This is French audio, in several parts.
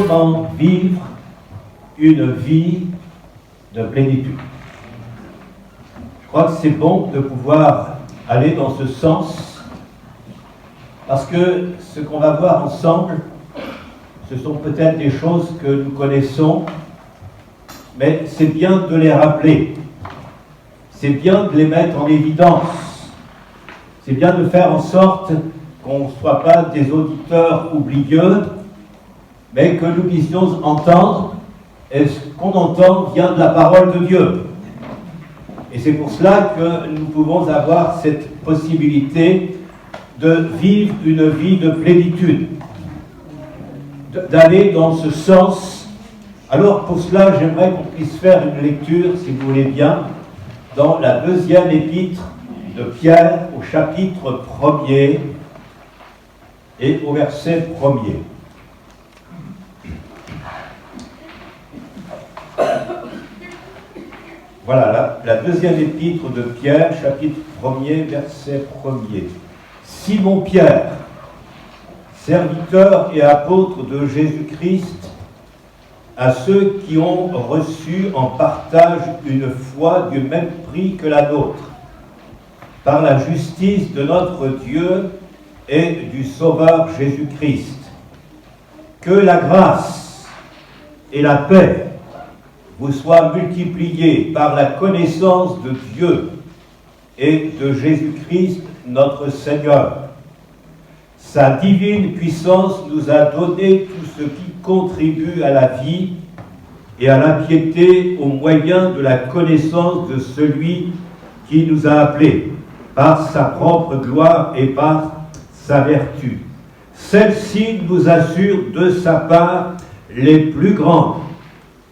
comment vivre une vie de plénitude. Je crois que c'est bon de pouvoir aller dans ce sens, parce que ce qu'on va voir ensemble, ce sont peut-être des choses que nous connaissons, mais c'est bien de les rappeler, c'est bien de les mettre en évidence, c'est bien de faire en sorte qu'on ne soit pas des auditeurs oublieux, mais que nous puissions entendre, et ce qu'on entend vient de la parole de Dieu. Et c'est pour cela que nous pouvons avoir cette possibilité de vivre une vie de plénitude, d'aller dans ce sens. Alors pour cela, j'aimerais qu'on puisse faire une lecture, si vous voulez bien, dans la deuxième épître de Pierre, au chapitre 1er et au verset 1er. Voilà, la deuxième épître de Pierre, chapitre 1er, verset 1er. Simon Pierre, serviteur et apôtre de Jésus-Christ, à ceux qui ont reçu en partage une foi du même prix que la nôtre, par la justice de notre Dieu et du Sauveur Jésus-Christ. Que la grâce et la paix vous soient multipliées par la connaissance de Dieu et de Jésus-Christ notre Seigneur. Sa divine puissance nous a donné tout ce qui contribue à la vie et à la piété au moyen de la connaissance de celui qui nous a appelés par sa propre gloire et par sa vertu. Celle-ci nous assure de sa part les plus grandes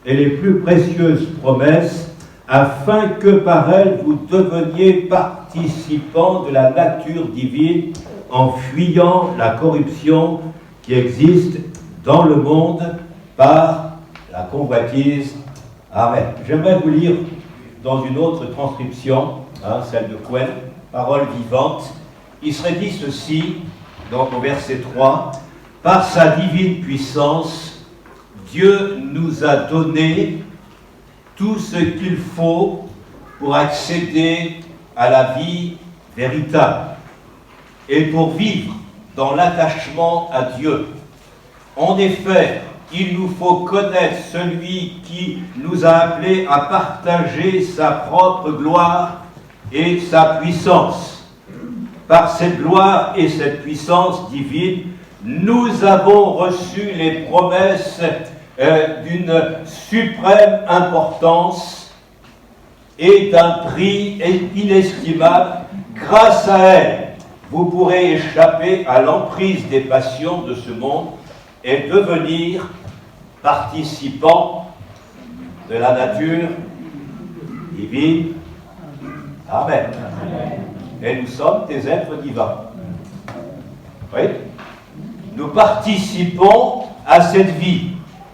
et les plus précieuses promesses, afin que par elles vous deveniez participants de la nature divine, en fuyant la corruption qui existe dans le monde par la convoitise. Amen. J'aimerais vous lire dans une autre transcription, celle de Cohen, parole vivante. Il serait dit ceci, donc au verset 3, « Par sa divine puissance, Dieu nous a donné tout ce qu'il faut pour accéder à la vie véritable et pour vivre dans l'attachement à Dieu. En effet, il nous faut connaître celui qui nous a appelés à partager sa propre gloire et sa puissance. Par cette gloire et cette puissance divine, nous avons reçu les promesses d'une suprême importance et d'un prix inestimable. Grâce à elle, vous pourrez échapper à l'emprise des passions de ce monde et devenir participants de la nature divine. Amen. Et nous sommes des êtres divins. Oui. Nous participons à cette vie.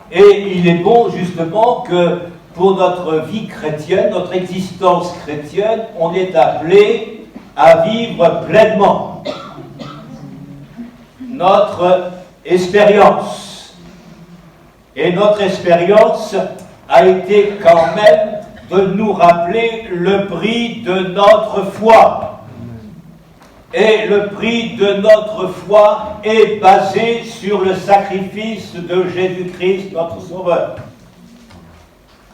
Et il est bon justement que pour notre vie chrétienne, notre existence chrétienne, on est appelé à vivre pleinement notre expérience. Et notre expérience a été quand même de nous rappeler le prix de notre foi. Et le prix de notre foi est basé sur le sacrifice de Jésus-Christ, notre Sauveur.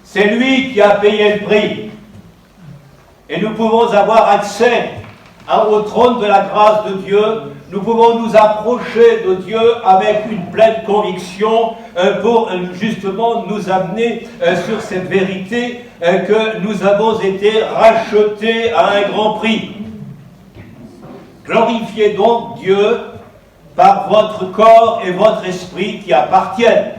C'est lui qui a payé le prix. Et nous pouvons avoir accès au trône de la grâce de Dieu. Nous pouvons nous approcher de Dieu avec une pleine conviction pour justement nous amener sur cette vérité que nous avons été rachetés à un grand prix. Glorifiez donc Dieu par votre corps et votre esprit qui appartiennent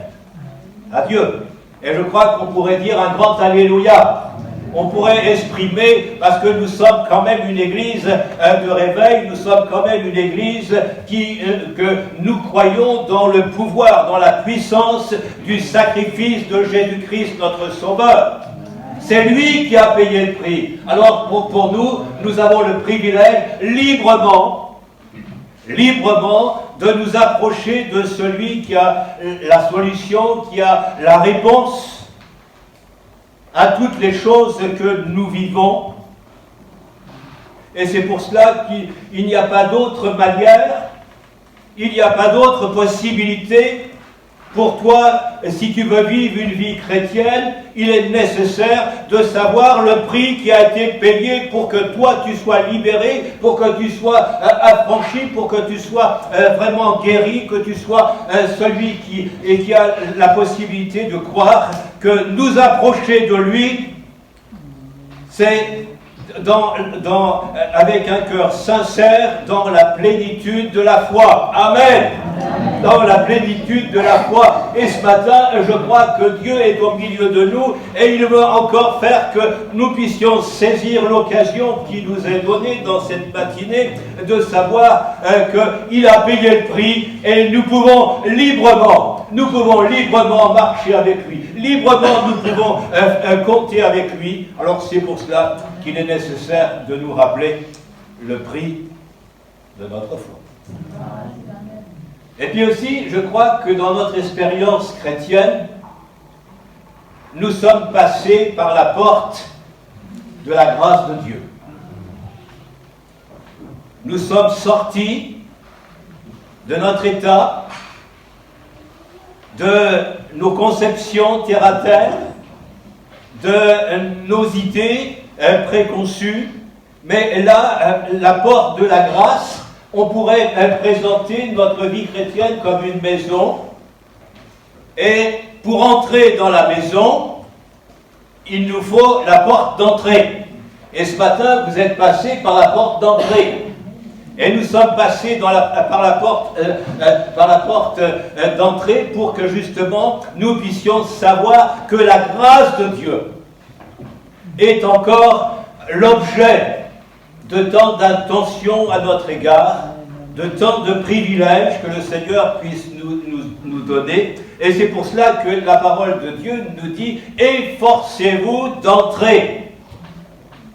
à Dieu. Et je crois qu'on pourrait dire un grand Alléluia. On pourrait exprimer, parce que nous sommes quand même une église de réveil, nous sommes quand même une église que nous croyons dans le pouvoir, dans la puissance du sacrifice de Jésus-Christ, notre Sauveur. C'est lui qui a payé le prix. Alors pour nous, nous avons le privilège librement de nous approcher de celui qui a la solution, qui a la réponse à toutes les choses que nous vivons. Et c'est pour cela qu'il n'y a pas d'autre manière, il n'y a pas d'autre possibilité. Pour toi, si tu veux vivre une vie chrétienne, il est nécessaire de savoir le prix qui a été payé pour que toi tu sois libéré, pour que tu sois affranchi, pour que tu sois vraiment guéri, que tu sois celui qui a la possibilité de croire que nous approcher de lui, c'est avec un cœur sincère, dans la plénitude de la foi. Amen. Dans la plénitude de la foi. Et ce matin, je crois que Dieu est au milieu de nous et il veut encore faire que nous puissions saisir l'occasion qui nous est donnée dans cette matinée de savoir qu'il a payé le prix et nous pouvons librement marcher avec lui. Librement, nous pouvons compter avec lui. Alors c'est pour cela qu'il est nécessaire de nous rappeler le prix de notre foi. Et puis aussi, je crois que dans notre expérience chrétienne, nous sommes passés par la porte de la grâce de Dieu. Nous sommes sortis de notre état, de nos conceptions terre à terre, de nos idées préconçues, mais là, la porte de la grâce, on pourrait présenter notre vie chrétienne comme une maison, et pour entrer dans la maison, il nous faut la porte d'entrée. Et ce matin, vous êtes passés par la porte d'entrée. Et nous sommes passés par la porte d'entrée pour que justement nous puissions savoir que la grâce de Dieu est encore l'objet de tant d'attention à notre égard, de tant de privilèges que le Seigneur puisse nous donner. Et c'est pour cela que la parole de Dieu nous dit « Efforcez-vous d'entrer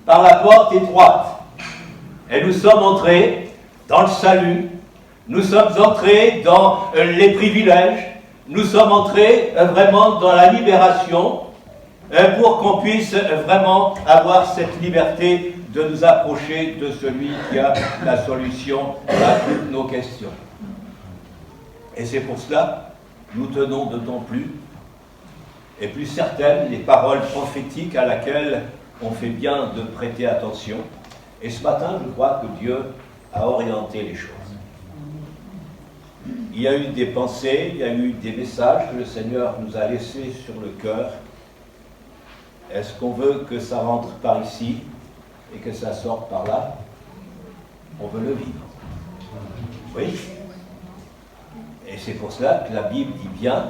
par la porte étroite ». Et nous sommes entrés dans le salut, nous sommes entrés dans les privilèges, nous sommes entrés vraiment dans la libération pour qu'on puisse vraiment avoir cette liberté de nous approcher de celui qui a la solution à toutes nos questions. Et c'est pour cela que nous tenons d'autant plus et plus certaines les paroles prophétiques à laquelle on fait bien de prêter attention. Et ce matin, je crois que Dieu a orienté les choses. Il y a eu des pensées, il y a eu des messages que le Seigneur nous a laissés sur le cœur. Est-ce qu'on veut que ça rentre par ici et que ça sorte par là? On veut le vivre. Oui. Et c'est pour cela que la Bible dit bien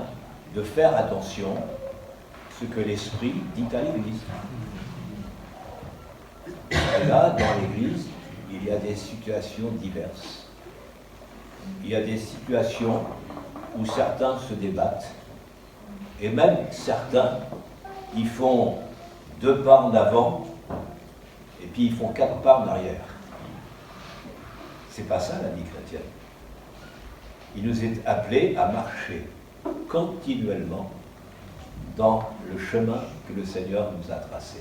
de faire attention à ce que l'Esprit dit à l'Église. Et là, dans l'Église, il y a des situations diverses. Il y a des situations où certains se débattent, et même certains, ils font 2 pas en avant, et puis ils font 4 pas en arrière. C'est pas ça la vie chrétienne. Il nous est appelé à marcher continuellement dans le chemin que le Seigneur nous a tracé.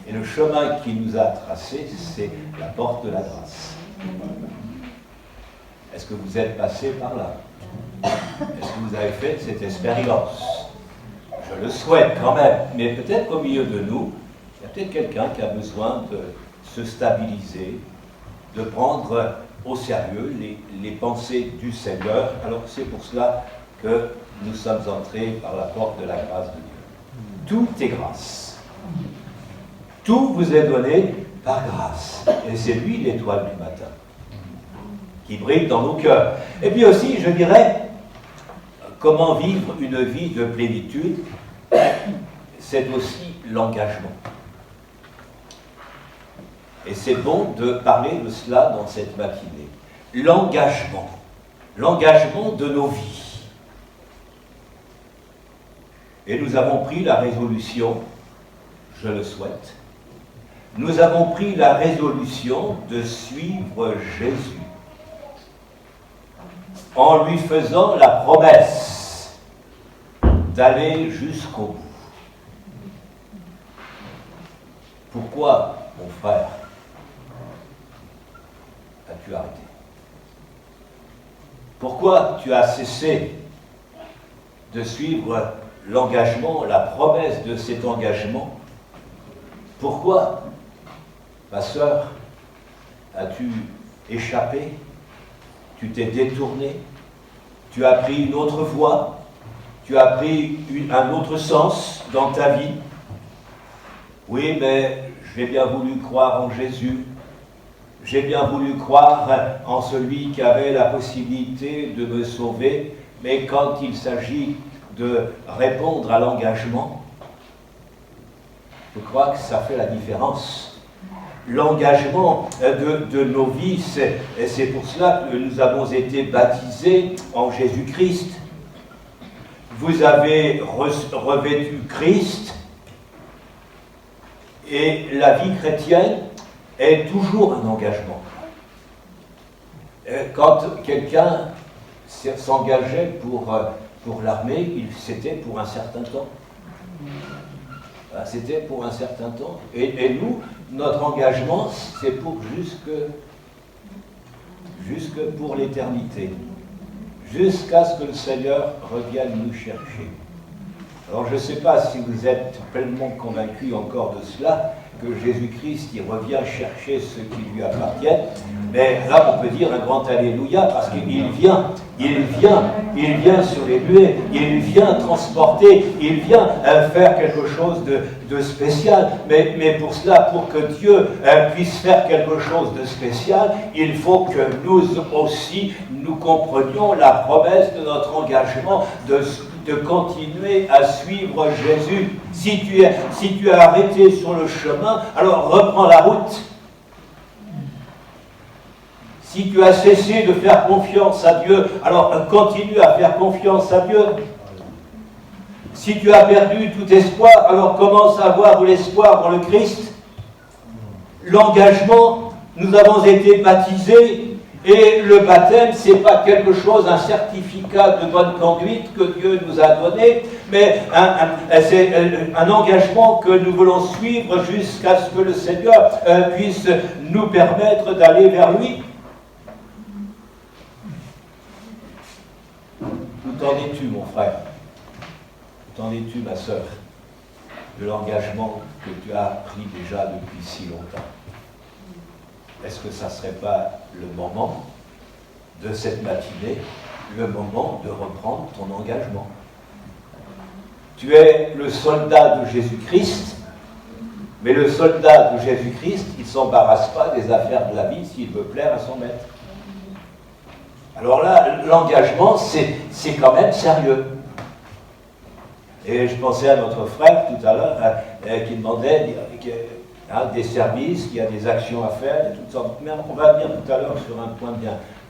Et le chemin qu'il nous a tracé, c'est la porte de la grâce. Est-ce que vous êtes passé par là? Est-ce que vous avez fait cette expérience? Je le souhaite quand même, mais peut-être qu'au milieu de nous, il y a peut-être quelqu'un qui a besoin de se stabiliser, de prendre au sérieux les pensées du Seigneur. Alors c'est pour cela que nous sommes entrés par la porte de la grâce de Dieu. Tout est grâce. Tout vous est donné par grâce. Et c'est lui l'étoile du matin, qui brille dans nos cœurs. Et puis aussi, je dirais, comment vivre une vie de plénitude, c'est aussi l'engagement. Et c'est bon de parler de cela dans cette matinée. L'engagement de nos vies. Et nous avons pris la résolution, je le souhaite, nous avons pris la résolution de suivre Jésus. en lui faisant la promesse d'aller jusqu'au bout. Pourquoi, mon frère, as-tu arrêté? Pourquoi tu as cessé de suivre l'engagement, la promesse de cet engagement? Pourquoi, ma sœur, as-tu échappé? Tu t'es détourné? Tu as pris une autre voie? Tu as pris un autre sens dans ta vie? Oui, mais j'ai bien voulu croire en Jésus. J'ai bien voulu croire en celui qui avait la possibilité de me sauver, mais quand il s'agit de répondre à l'engagement, je crois que ça fait la différence. L'engagement de nos vies, c'est pour cela que nous avons été baptisés en Jésus-Christ. Vous avez revêtu Christ, et la vie chrétienne est toujours un engagement. Quand quelqu'un s'engageait pour l'armée, c'était pour un certain temps. C'était pour un certain temps. Et nous, notre engagement, c'est pour jusque pour l'éternité. Jusqu'à ce que le Seigneur revienne nous chercher. Alors je ne sais pas si vous êtes pleinement convaincus encore de cela, que Jésus-Christ, il revient chercher ceux qui lui appartiennent, mais là on peut dire un grand Alléluia, parce qu'il vient sur les nuées, il vient transporter, il vient faire quelque chose de spécial, mais pour cela, pour que Dieu puisse faire quelque chose de spécial, il faut que nous aussi, nous comprenions la promesse de notre engagement de continuer à suivre Jésus. Si tu es arrêté sur le chemin, alors reprends la route. Si tu as cessé de faire confiance à Dieu, alors continue à faire confiance à Dieu. Si tu as perdu tout espoir, alors commence à avoir de l'espoir dans le Christ. L'engagement, nous avons été baptisés. Et le baptême, ce n'est pas quelque chose, un certificat de bonne conduite que Dieu nous a donné, mais c'est un engagement que nous voulons suivre jusqu'à ce que le Seigneur puisse nous permettre d'aller vers lui. Où t'en es-tu, mon frère? Où t'en es-tu, ma sœur, de l'engagement que tu as pris déjà depuis si longtemps? Est-ce que ça ne serait pas le moment de cette matinée, le moment de reprendre ton engagement? Tu es le soldat de Jésus-Christ, mais le soldat de Jésus-Christ, il ne s'embarrasse pas des affaires de la vie s'il veut plaire à son maître. Alors là, l'engagement, c'est quand même sérieux. Et je pensais à notre frère tout à l'heure qui demandait des services, il y a des actions à faire, il y a toutes sortes. Mais on va venir tout à l'heure sur un point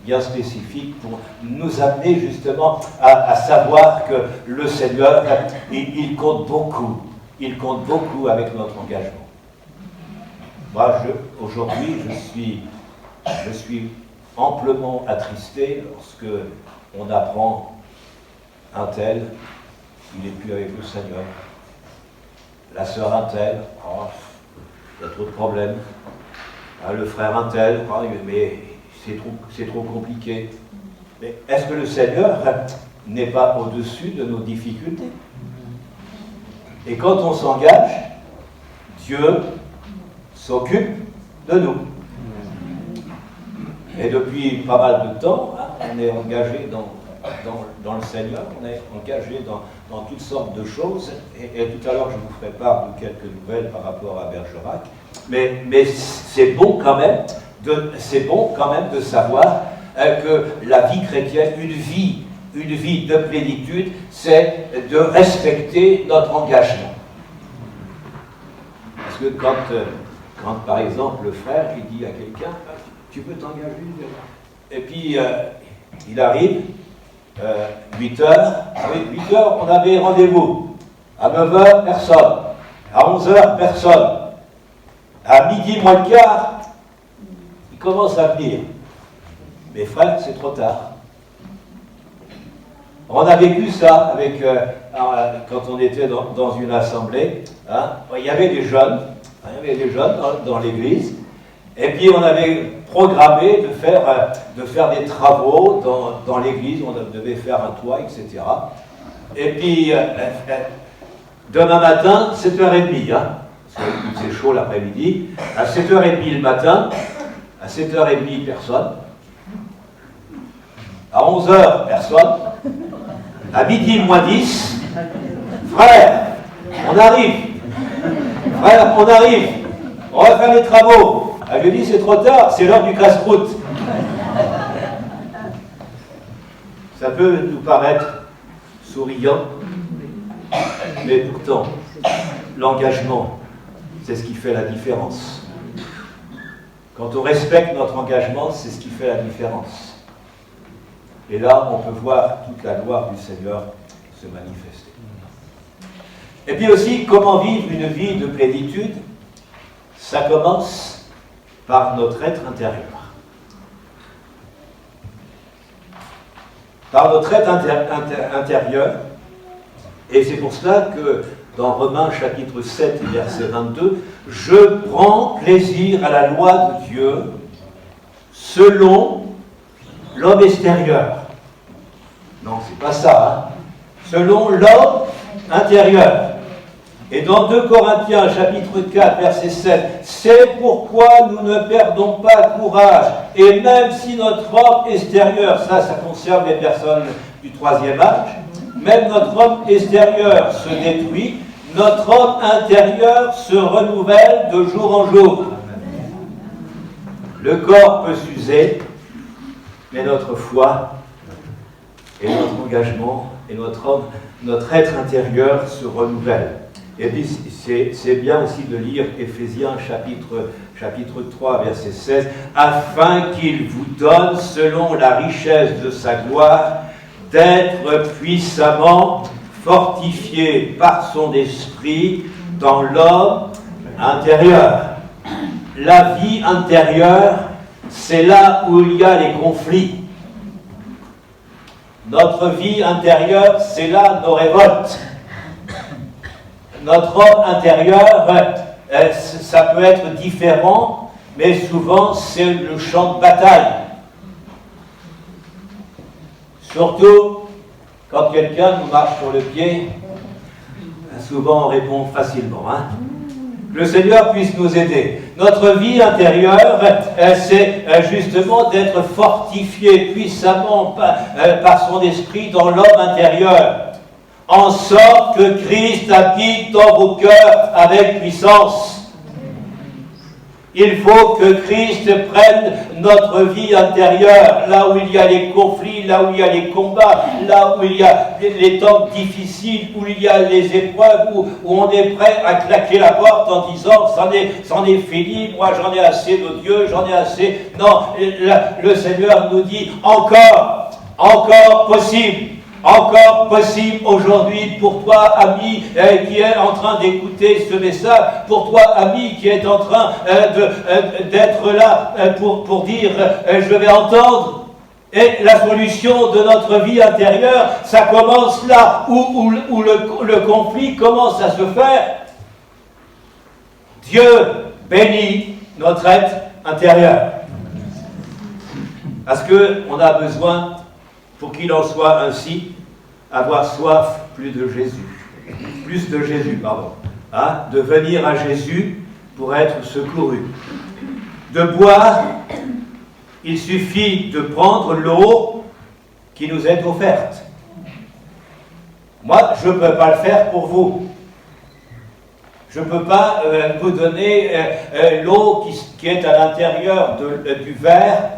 bien spécifique pour nous amener justement à savoir que le Seigneur, il compte beaucoup. Il compte beaucoup avec notre engagement. Moi, aujourd'hui, je suis amplement attristé lorsque on apprend un tel, il n'est plus avec le Seigneur. La sœur un tel, il y a trop de problèmes. Le frère un tel, mais c'est trop compliqué. Mais est-ce que le Seigneur n'est pas au-dessus de nos difficultés? Et quand on s'engage, Dieu s'occupe de nous. Et depuis pas mal de temps, on est engagé dans le Seigneur, on est engagé dans toutes sortes de choses, et tout à l'heure je vous ferai part de quelques nouvelles par rapport à Bergerac, mais c'est bon quand même de savoir que la vie chrétienne, une vie de plénitude, c'est de respecter notre engagement. Parce que quand par exemple le frère il dit à quelqu'un, tu peux t'engager, et puis il arrive, 8 heures, oui, 8 heures, on avait rendez-vous. À 9 heures, personne. À 11 heures, personne. À midi moins le quart, il commence à venir. Mais frère, c'est trop tard. On a vécu ça avec, quand on était dans une assemblée. Hein, il y avait des jeunes, dans l'église, et puis on avait programmé de faire des travaux dans l'église, on devait faire un toit, etc. Et puis, demain matin, 7h30, hein, parce que c'est chaud l'après-midi, à 7h30 le matin, à 7h30, personne, à 11h, personne, à midi moins 10, frère, on arrive, on va faire les travaux. Je lui dis, c'est trop tard, c'est l'heure du casse-croûte. Ça peut nous paraître souriant, mais pourtant, l'engagement, c'est ce qui fait la différence. Quand on respecte notre engagement, c'est ce qui fait la différence. Et là, on peut voir toute la gloire du Seigneur se manifester. Et puis aussi, comment vivre une vie de plénitude? Ça commence par notre être intérieur. Par notre être intérieur, et c'est pour cela que dans Romains chapitre 7, verset 22, « Je prends plaisir à la loi de Dieu selon l'homme extérieur. » Non, c'est pas ça. Hein. Selon l'homme intérieur. Et dans 2 Corinthiens, chapitre 4, verset 7, « C'est pourquoi nous ne perdons pas courage, et même si notre homme extérieur, » ça concerne les personnes du 3e âge, « même notre homme extérieur se détruit, notre homme intérieur se renouvelle de jour en jour. » Le corps peut s'user, mais notre foi et notre engagement et notre être intérieur se renouvellent. Et puis, c'est bien aussi de lire Éphésiens chapitre 3, verset 16, « Afin qu'il vous donne, selon la richesse de sa gloire, d'être puissamment fortifié par son esprit dans l'homme intérieur. » La vie intérieure, c'est là où il y a les conflits. Notre vie intérieure, c'est là nos révoltes. Notre homme intérieur, ça peut être différent, mais souvent c'est le champ de bataille. Surtout quand quelqu'un nous marche sur le pied, souvent on répond facilement. Hein. Le Seigneur puisse nous aider. Notre vie intérieure, c'est justement d'être fortifié puissamment par son esprit dans l'homme intérieur, en sorte que Christ habite dans vos cœurs avec puissance. Il faut que Christ prenne notre vie intérieure, là où il y a les conflits, là où il y a les combats, là où il y a les temps difficiles, où il y a les épreuves, où on est prêt à claquer la porte en disant « c'en est fini, moi j'en ai assez de Dieu, j'en ai assez ». Non, le Seigneur nous dit « encore possible ». Encore possible aujourd'hui pour toi, ami, qui est en train d'écouter ce message, pour toi, ami, qui est en train d'être là pour dire je vais entendre. Et la solution de notre vie intérieure, ça commence là où le conflit commence à se faire. Dieu bénit notre être intérieur. Parce qu'on a besoin, pour qu'il en soit ainsi, avoir soif plus de Jésus, hein, de venir à Jésus pour être secouru. De boire, il suffit de prendre l'eau qui nous est offerte. Moi, je ne peux pas le faire pour vous. Je ne peux pas vous donner l'eau qui est à l'intérieur du verre,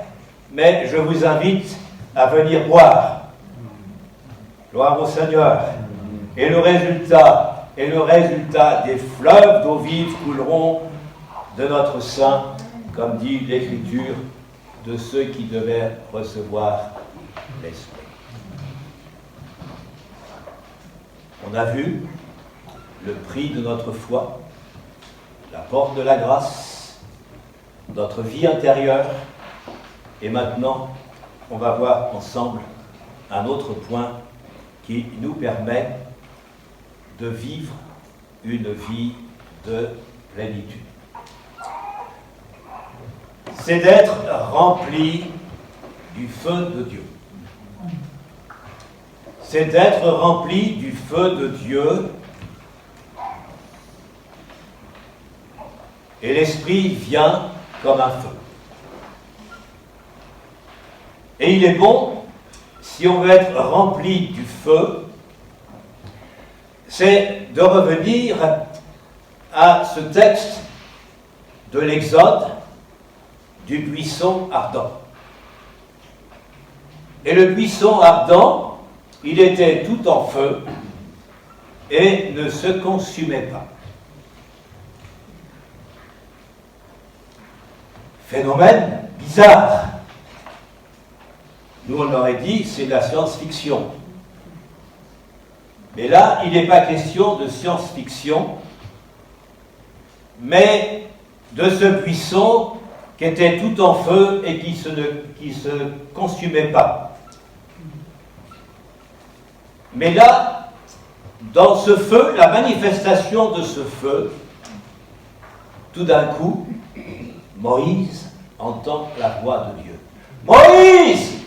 mais je vous invite à venir boire. Gloire au Seigneur. Et le résultat des fleuves d'eau vive couleront de notre sein, comme dit l'Écriture, de ceux qui devaient recevoir l'Esprit. On a vu le prix de notre foi, la porte de la grâce, notre vie intérieure, et maintenant, on va voir ensemble un autre point qui nous permet de vivre une vie de plénitude. C'est d'être rempli du feu de Dieu. C'est d'être rempli du feu de Dieu. Et l'Esprit vient comme un feu. Et il est bon, si on veut être rempli du feu, c'est de revenir à ce texte de l'Exode du buisson ardent. Et le buisson ardent, il était tout en feu et ne se consumait pas. Phénomène bizarre. Nous, on aurait dit, c'est de la science-fiction. Mais là, il n'est pas question de science-fiction, mais de ce buisson qui était tout en feu et qui se consumait pas. Mais là, dans ce feu, la manifestation de ce feu, tout d'un coup, Moïse entend la voix de Dieu. Moïse!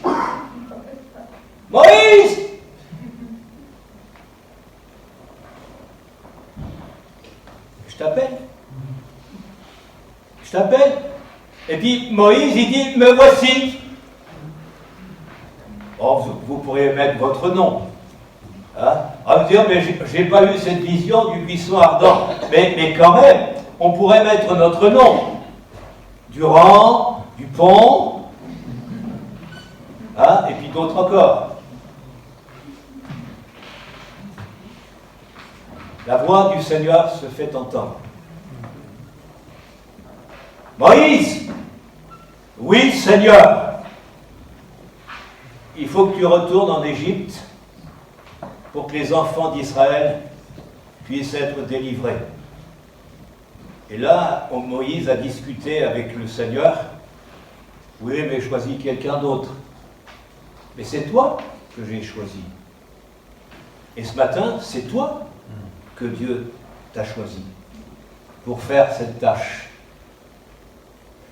Moïse! Je t'appelle. Je t'appelle. Et puis Moïse, il dit, me voici. Oh, vous pourriez mettre votre nom. Hein? Ah, vous dire, mais j'ai pas eu cette vision du buisson ardent. Mais quand même, on pourrait mettre notre nom. Durand, Dupont, hein? Et puis d'autres encore. La voix du Seigneur se fait entendre. Moïse! Oui, Seigneur! Il faut que tu retournes en Égypte pour que les enfants d'Israël puissent être délivrés. Et là, Moïse a discuté avec le Seigneur. Oui, mais choisis quelqu'un d'autre. Mais c'est toi que j'ai choisi. Et ce matin, c'est toi que Dieu t'a choisi pour faire cette tâche.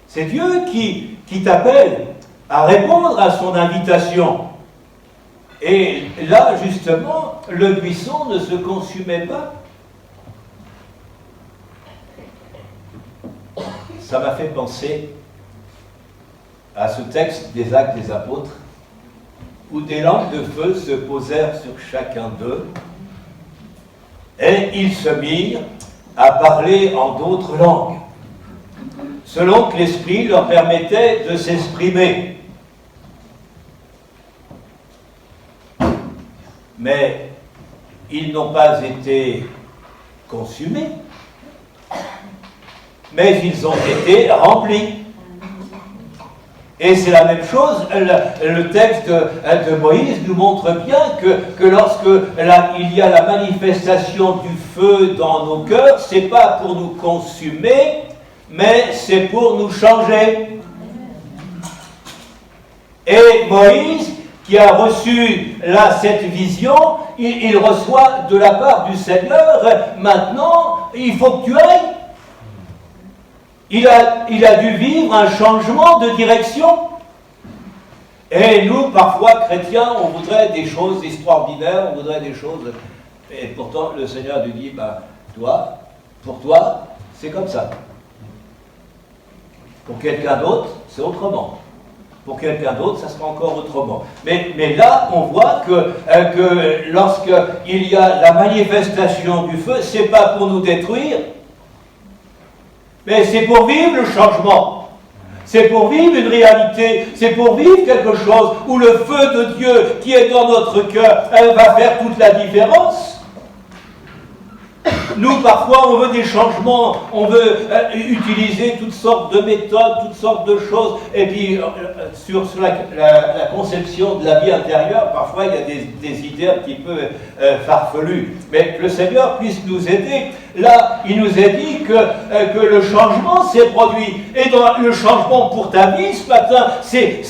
C'est Dieu qui t'appelle à répondre à son invitation. Et là, justement, le buisson ne se consumait pas. Ça m'a fait penser à ce texte des Actes des Apôtres, où des langues de feu se posèrent sur chacun d'eux, et ils se mirent à parler en d'autres langues, selon que l'Esprit leur permettait de s'exprimer. Mais ils n'ont pas été consumés, mais ils ont été remplis. Et c'est la même chose, le texte de Moïse nous montre bien que lorsque il y a la manifestation du feu dans nos cœurs, c'est pas pour nous consumer, mais c'est pour nous changer. Et Moïse, qui a reçu là cette vision, il reçoit de la part du Seigneur, maintenant, il faut que tu ailles. Il a dû vivre un changement de direction. Et nous, parfois, chrétiens, on voudrait des choses extraordinaires, on voudrait des choses... Et pourtant, le Seigneur lui dit, pour toi, c'est comme ça. Pour quelqu'un d'autre, c'est autrement. Pour quelqu'un d'autre, ça sera encore autrement. Mais là, on voit que lorsqu'il y a la manifestation du feu, c'est pas pour nous détruire, mais c'est pour vivre le changement. C'est pour vivre une réalité. C'est pour vivre quelque chose où le feu de Dieu qui est dans notre cœur, va faire toute la différence. Nous, parfois, on veut des changements, on veut utiliser toutes sortes de méthodes, toutes sortes de choses. Et puis, sur la conception de la vie intérieure, parfois, il y a des idées un petit peu farfelues. Mais que le Seigneur puisse nous aider. Là, il nous est dit que le changement s'est produit. Et dans le changement pour ta vie ce matin, c'est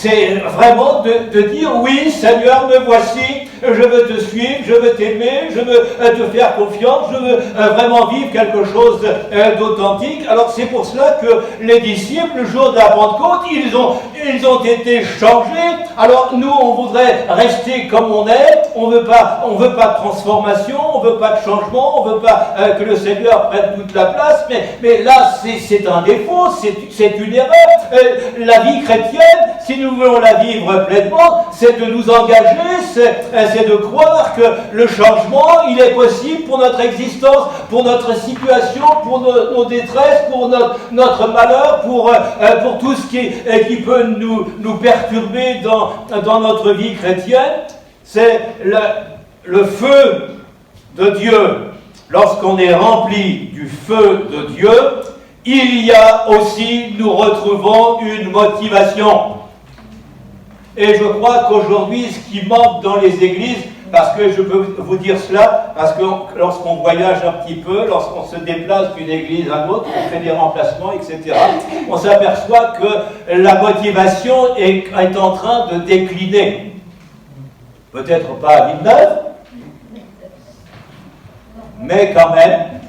vraiment de dire, oui, Seigneur, me voici, je veux te suivre, je veux t'aimer, je veux te faire confiance, je veux vraiment vivre quelque chose d'authentique. Alors c'est pour cela que les disciples, le jour de la Pentecôte, ils ont été changés. Alors nous, on voudrait rester comme on est, on veut pas de transformation, on veut pas de changement, on veut pas que le Seigneur prenne toute la place, mais là c'est un défaut, c'est une erreur. La vie chrétienne, si nous voulons la vivre pleinement, c'est de nous engager, c'est de croire que le changement, il est possible pour notre existence, pour notre situation, pour nos détresses, pour notre malheur, pour tout ce qui peut nous perturber dans notre vie chrétienne. C'est le feu de Dieu. Lorsqu'on est rempli du feu de Dieu, il y a aussi, nous retrouvons une motivation. Et je crois qu'aujourd'hui, ce qui manque dans les églises, parce que je peux vous dire cela, parce que lorsqu'on voyage un petit peu, lorsqu'on se déplace d'une église à l'autre, on fait des remplacements, etc., on s'aperçoit que la motivation est en train de décliner. Peut-être pas à Villeneuve, mais quand même,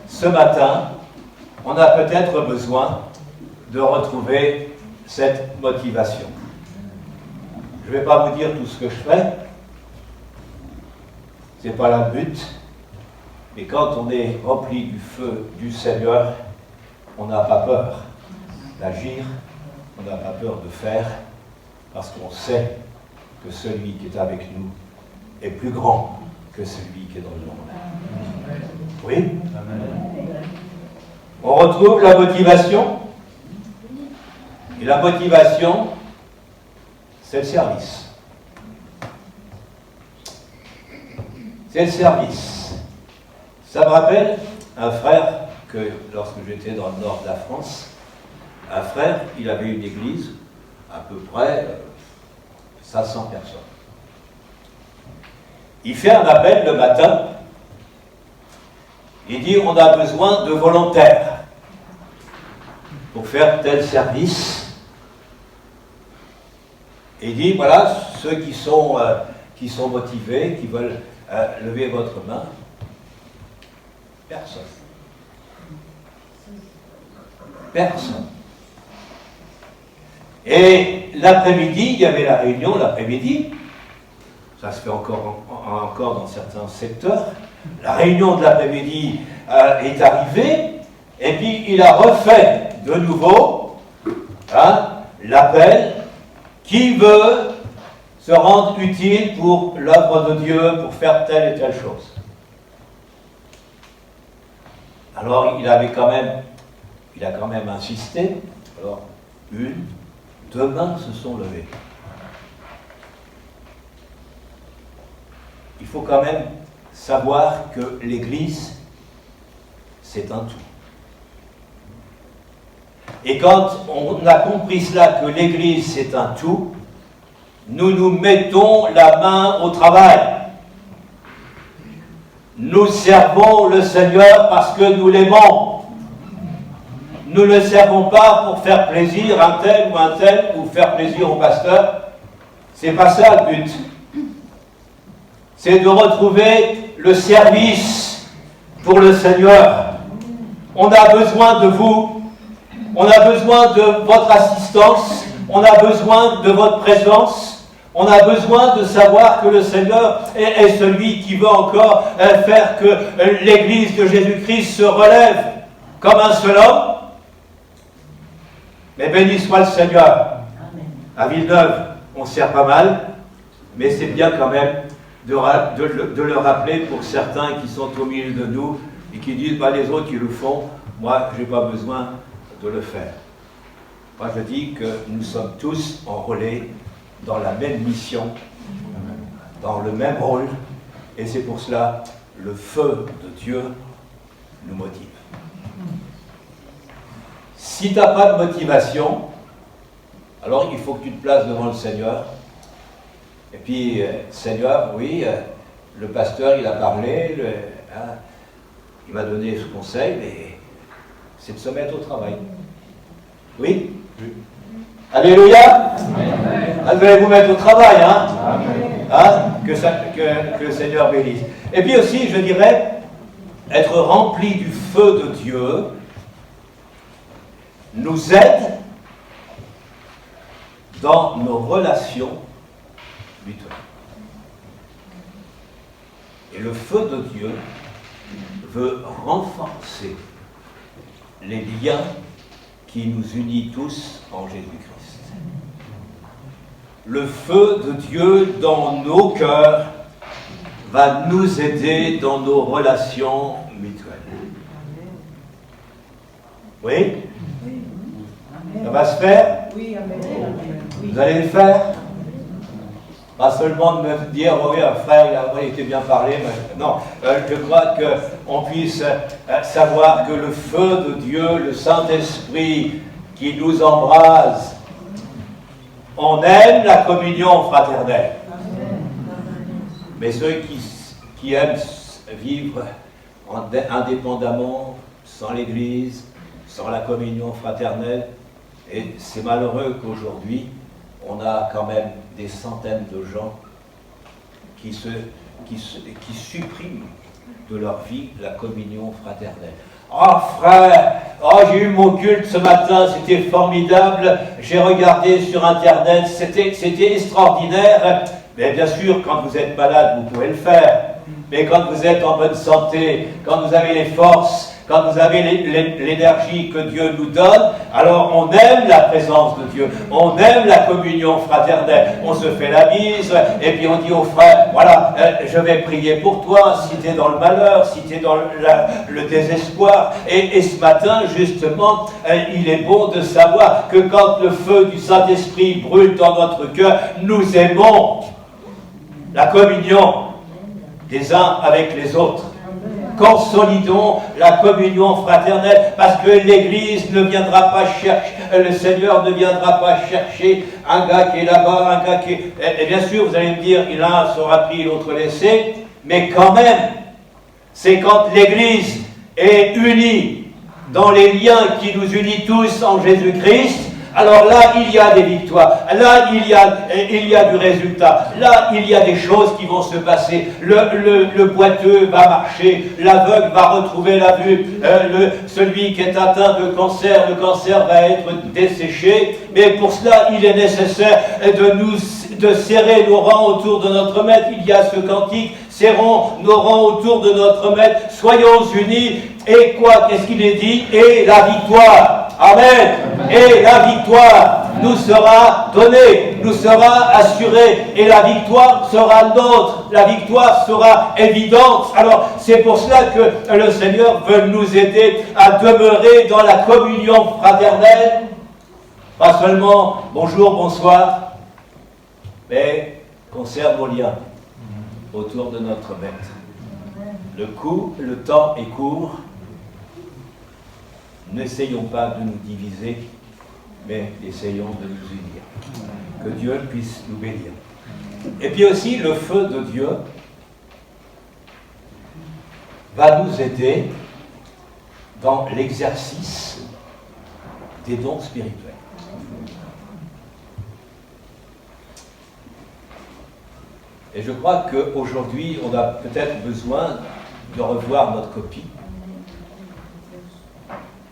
ce matin, on a peut-être besoin de retrouver cette motivation. Je ne vais pas vous dire tout ce que je fais, ce n'est pas le but, mais quand on est rempli du feu du Seigneur, on n'a pas peur d'agir, on n'a pas peur de faire, parce qu'on sait que celui qui est avec nous est plus grand que celui qui est dans le monde. Oui? On retrouve la motivation, et la motivation, c'est le service. C'est le service. Ça me rappelle un frère que, lorsque j'étais dans le nord de la France, un frère, il avait une église, à peu près 500 personnes. Il fait un appel le matin, il dit on a besoin de volontaires pour faire tel service. Et il dit voilà, ceux qui sont motivés, qui veulent lever votre main, personne. Personne. Et l'après-midi, il y avait la réunion l'après-midi, ça se fait encore dans certains secteurs. La réunion de l'après-midi est arrivée, et puis il a refait de nouveau l'appel qui veut se rendre utile pour l'œuvre de Dieu, pour faire telle et telle chose. Alors il a quand même insisté. Alors, deux mains se sont levées. Il faut quand même savoir que l'Église, c'est un tout. Et quand on a compris cela, que l'Église, c'est un tout, nous nous mettons la main au travail. Nous servons le Seigneur parce que nous l'aimons. Nous ne le servons pas pour faire plaisir à un tel ou faire plaisir au pasteur. C'est pas ça le but. C'est de retrouver le service pour le Seigneur. On a besoin de vous. On a besoin de votre assistance. On a besoin de votre présence. On a besoin de savoir que le Seigneur est celui qui veut encore faire que l'Église de Jésus-Christ se relève comme un seul homme. Mais béni soit le Seigneur. Amen. À Villeneuve, on sert pas mal, mais c'est bien quand même de le rappeler pour certains qui sont au milieu de nous et qui disent les autres ils le font, moi je n'ai pas besoin de le faire. Moi je dis que nous sommes tous enrôlés dans la même mission, dans le même rôle, et c'est pour cela le feu de Dieu nous motive. Si tu n'as pas de motivation, alors il faut que tu te places devant le Seigneur. Et puis, Seigneur, oui, le pasteur, il a parlé, il m'a donné ce conseil, mais c'est de se mettre au travail. Oui? Alléluia! Vous allez vous mettre au travail, hein? Hein? Que le Seigneur bénisse. Et puis aussi, je dirais, être rempli du feu de Dieu nous aide dans nos relations mutuelles. Et le feu de Dieu veut renforcer les liens qui nous unissent tous en Jésus-Christ. Le feu de Dieu dans nos cœurs va nous aider dans nos relations mutuelles. Oui? Ça va se faire? Oui, amen. Vous allez le faire? Pas seulement de me dire, oh oui, un frère, il était bien parlé, mais non, je crois qu'on puisse savoir que le feu de Dieu, le Saint-Esprit qui nous embrase, on aime la communion fraternelle. Mais ceux qui aiment vivre indépendamment, sans l'Église, sans la communion fraternelle, et c'est malheureux qu'aujourd'hui, on a quand même des centaines de gens qui suppriment de leur vie la communion fraternelle. Oh frère, oh j'ai eu mon culte ce matin, c'était formidable, j'ai regardé sur internet, c'était extraordinaire. Mais bien sûr, quand vous êtes malade, vous pouvez le faire. Mais quand vous êtes en bonne santé, quand vous avez les forces, quand vous avez l'énergie que Dieu nous donne, alors on aime la présence de Dieu, on aime la communion fraternelle, on se fait la bise, et puis on dit aux frères, voilà, je vais prier pour toi, si tu es dans le malheur, si tu es dans le désespoir. Et ce matin, justement, il est bon de savoir que quand le feu du Saint-Esprit brûle dans notre cœur, nous aimons la communion des uns avec les autres. Consolidons la communion fraternelle, parce que l'Église ne viendra pas chercher, le Seigneur ne viendra pas chercher un gars qui est là-bas, un gars qui est... Et bien sûr, vous allez me dire, l'un sera pris, l'autre laissé, mais quand même, c'est quand l'Église est unie dans les liens qui nous unissent tous en Jésus-Christ, alors là, il y a des victoires, là, il y a du résultat, là, il y a des choses qui vont se passer, le boiteux va marcher, l'aveugle va retrouver la vue, celui qui est atteint de cancer, le cancer va être desséché, mais pour cela, il est nécessaire de serrer nos rangs autour de notre maître. Il y a ce cantique, serrons nos rangs autour de notre maître, soyons unis, et quoi, qu'est-ce qu'il est dit? Et la victoire. Amen. Et la victoire nous sera donnée, nous sera assurée, et la victoire sera nôtre, la victoire sera évidente. Alors c'est pour cela que le Seigneur veut nous aider à demeurer dans la communion fraternelle, pas seulement bonjour, bonsoir, mais conserve nos liens autour de notre maître. Le temps est court. N'essayons pas de nous diviser, mais essayons de nous unir. Que Dieu puisse nous bénir. Et puis aussi, le feu de Dieu va nous aider dans l'exercice des dons spirituels. Et je crois qu'aujourd'hui, on a peut-être besoin de revoir notre copie.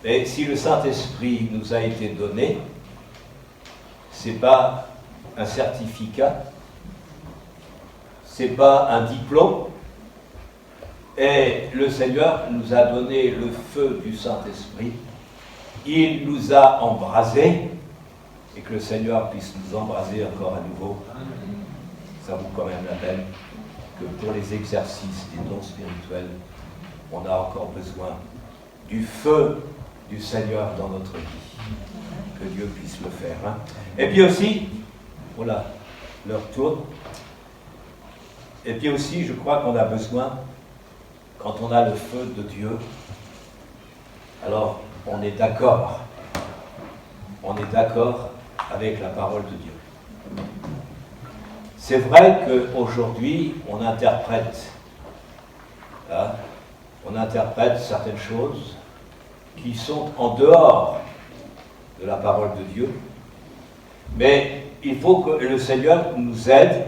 Mais si le Saint-Esprit nous a été donné, ce n'est pas un certificat, ce n'est pas un diplôme, et le Seigneur nous a donné le feu du Saint-Esprit, il nous a embrasés, et que le Seigneur puisse nous embraser encore à nouveau. Ça vaut quand même la peine que pour les exercices des dons spirituels, on a encore besoin du feu du Seigneur dans notre vie. Que Dieu puisse le faire. Hein. Et puis aussi, voilà, l'heure tourne. Et puis aussi, je crois qu'on a besoin, quand on a le feu de Dieu, alors on est d'accord. On est d'accord avec la parole de Dieu. C'est vrai qu'aujourd'hui, on interprète on interprète certaines choses qui sont en dehors de la parole de Dieu. Mais il faut que le Seigneur nous aide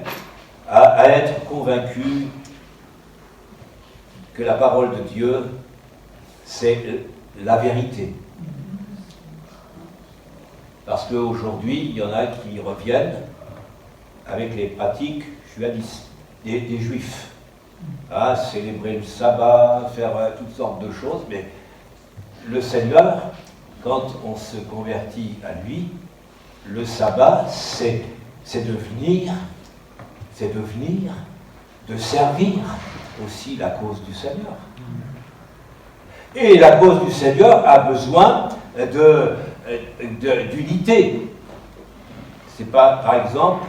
à être convaincus que la parole de Dieu, c'est la vérité. Parce qu'aujourd'hui, il y en a qui reviennent avec les pratiques judaïstes, des juifs. Célébrer le sabbat, faire toutes sortes de choses, mais le Seigneur, quand on se convertit à lui, le sabbat, c'est devenir de servir aussi la cause du Seigneur. Et la cause du Seigneur a besoin d'unité. C'est pas, par exemple,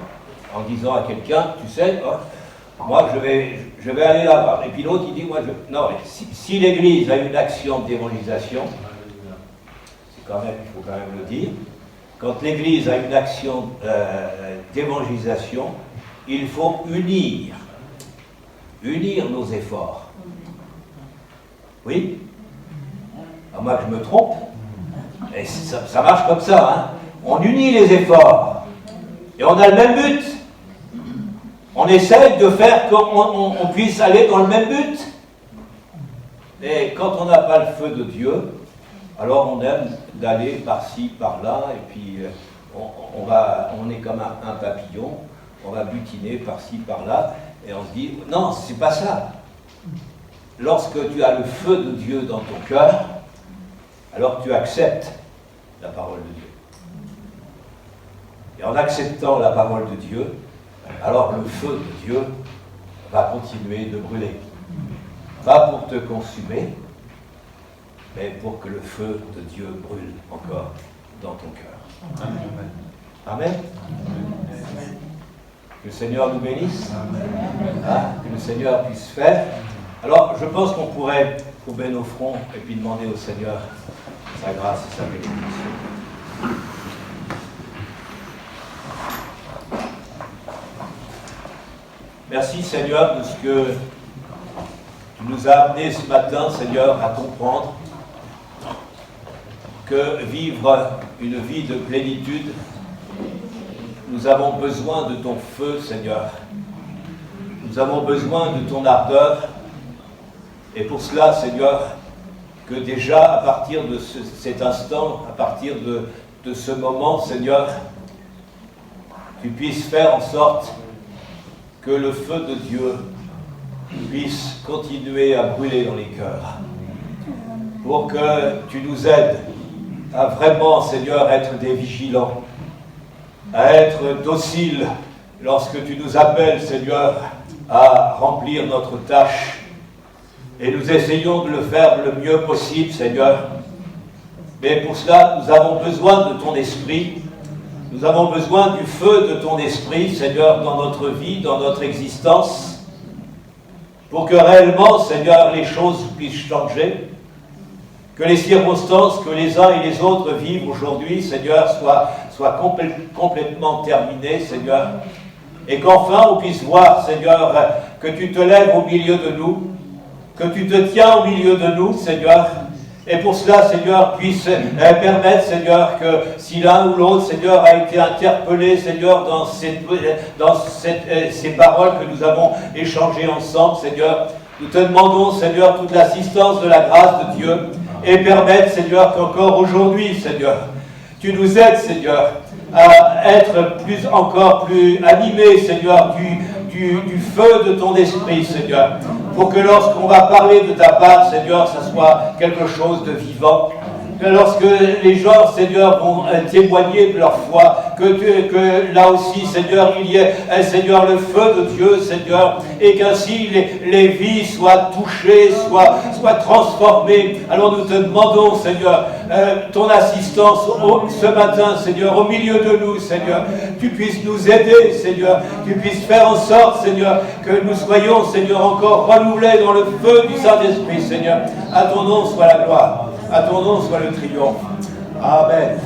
en disant à quelqu'un, tu sais, moi je vais aller là-bas. Et puis l'autre il dit, moi je... Non, si l'Église a une action d'évangélisation, il faut quand même le dire, quand l'Église a une action d'évangélisation, il faut unir nos efforts. Oui? À moins que je me trompe. Et ça marche comme ça, hein. On unit les efforts. Et on a le même but. On essaie de faire qu'on puisse aller dans le même but. Et quand on n'a pas le feu de Dieu, alors on aime d'aller par-ci, par-là, et puis on est comme un papillon, on va butiner par-ci, par-là, et on se dit, non, c'est pas ça. Lorsque tu as le feu de Dieu dans ton cœur, alors tu acceptes la parole de Dieu. Et en acceptant la parole de Dieu, alors le feu de Dieu va continuer de brûler. Pas pour te consumer, mais pour que le feu de Dieu brûle encore dans ton cœur. Amen. Amen. Que le Seigneur nous bénisse. Que le Seigneur puisse faire. Alors, je pense qu'on pourrait courber nos fronts et puis demander au Seigneur sa grâce et sa bénédiction. Merci Seigneur de ce que tu nous as amené ce matin, Seigneur, à comprendre que vivre une vie de plénitude, nous avons besoin de ton feu, Seigneur. Nous avons besoin de ton ardeur. Et pour cela, Seigneur, que déjà à partir de cet instant, à partir de ce moment, Seigneur, tu puisses faire en sorte que le feu de Dieu puisse continuer à brûler dans les cœurs. Pour que tu nous aides à vraiment, Seigneur, être des vigilants, à être dociles lorsque tu nous appelles, Seigneur, à remplir notre tâche. Et nous essayons de le faire le mieux possible, Seigneur. Mais pour cela, nous avons besoin de ton esprit. Nous avons besoin du feu de ton esprit, Seigneur, dans notre vie, dans notre existence, pour que réellement, Seigneur, les choses puissent changer, que les circonstances que les uns et les autres vivent aujourd'hui, Seigneur, soient complètement terminées, Seigneur, et qu'enfin on puisse voir, Seigneur, que tu te lèves au milieu de nous, que tu te tiens au milieu de nous, Seigneur. Et pour cela, Seigneur, puisse permettre, Seigneur, que si l'un ou l'autre, Seigneur, a été interpellé, Seigneur, dans ces paroles que nous avons échangées ensemble, Seigneur, nous te demandons, Seigneur, toute l'assistance de la grâce de Dieu et permettre, Seigneur, qu'encore aujourd'hui, Seigneur, tu nous aides, Seigneur, à être encore plus animés, Seigneur, du feu de ton esprit, Seigneur, pour que lorsqu'on va parler de ta part, Seigneur, ça soit quelque chose de vivant. Que lorsque les gens, Seigneur, vont témoigner de leur foi, que là aussi, Seigneur, il y ait, Seigneur, le feu de Dieu, Seigneur, et qu'ainsi les vies soient touchées, soient transformées. Alors nous te demandons, Seigneur, ton assistance ce matin, Seigneur, au milieu de nous, Seigneur. Tu puisses nous aider, Seigneur. Tu puisses faire en sorte, Seigneur, que nous soyons, Seigneur, encore renouvelés dans le feu du Saint-Esprit, Seigneur. À ton nom soit la gloire. À ton nom soit le triomphe. Amen.